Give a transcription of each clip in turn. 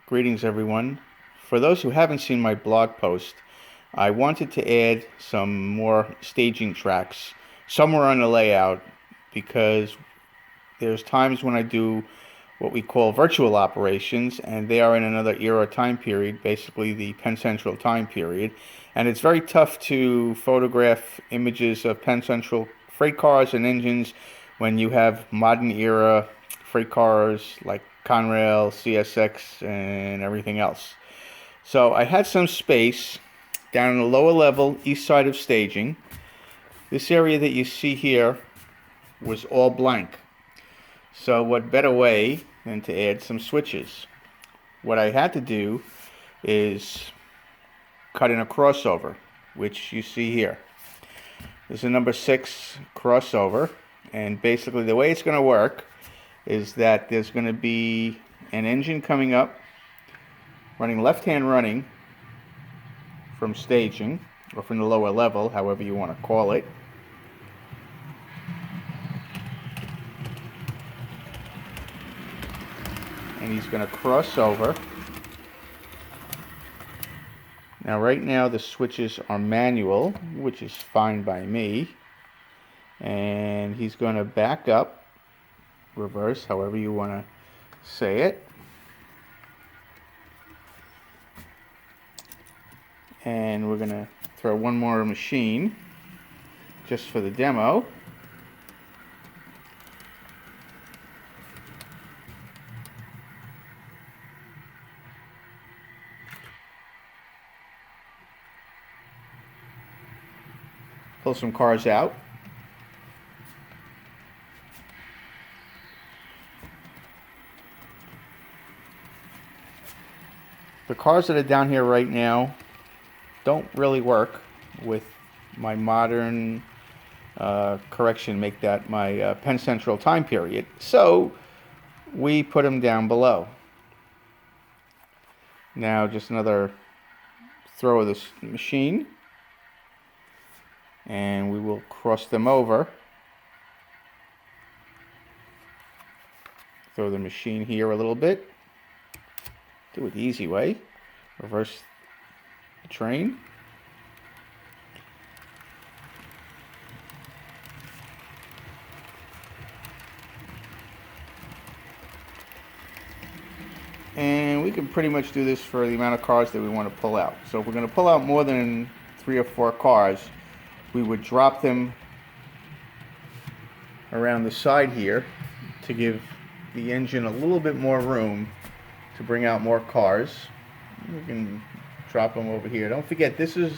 Greetings, everyone. For those who haven't seen my blog post, I wanted to add some more staging tracks somewhere on the layout because there's times when I do what we call virtual operations, and they are in another era time period, basically the Penn Central time period. And it's very tough to photograph images of Penn Central freight cars and engines when you have modern era freight cars like Conrail, CSX, and everything else. So I had some space down in the lower level, east side of staging. This area that you see here was all blank. So what better way than to add some switches? What I had to do is cut in a crossover, which you see here. This is a number 6 crossover, and basically the way it's going to work is that there's going to be an engine coming up, running left-hand running from staging, or from the lower level, however you want to call it. And he's going to cross over. Now right now the switches are manual, which is fine by me. And he's going to back up, reverse, however you want to say it. And we're going to throw one more machine just for the demo. Pull some cars out. The cars that are down here right now don't really work with my modern correction, make that my Penn Central time period. So we put them down below. Now just another throw of this machine, and we will cross them over. Throw the machine here a little bit. Do it the easy way. Reverse the train. And we can pretty much do this for the amount of cars that we want to pull out. So if we're going to pull out more than 3 or 4 cars, we would drop them around the side here to give the engine a little bit more room to bring out more cars. We can drop them over here. Don't forget, this is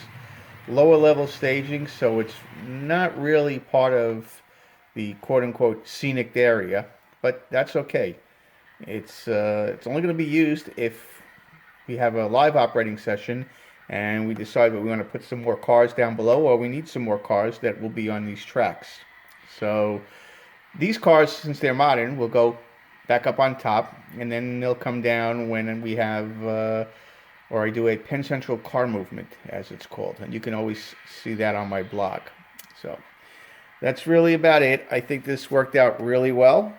lower level staging, so it's not really part of the quote-unquote scenic area, but that's okay. It's only going to be used if we have a live operating session and we decide that we want to put some more cars down below, or we need some more cars that will be on these tracks. So these cars, since they're modern, will go back up on top, and then they'll come down when we have, or I do a Penn Central car movement, as it's called. And you can always see that on my blog. So that's really about it. I think this worked out really well.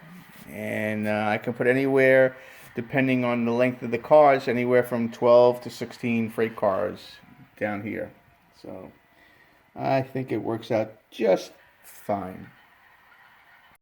And I can put anywhere, depending on the length of the cars, anywhere from 12 to 16 freight cars down here. So I think it works out just fine.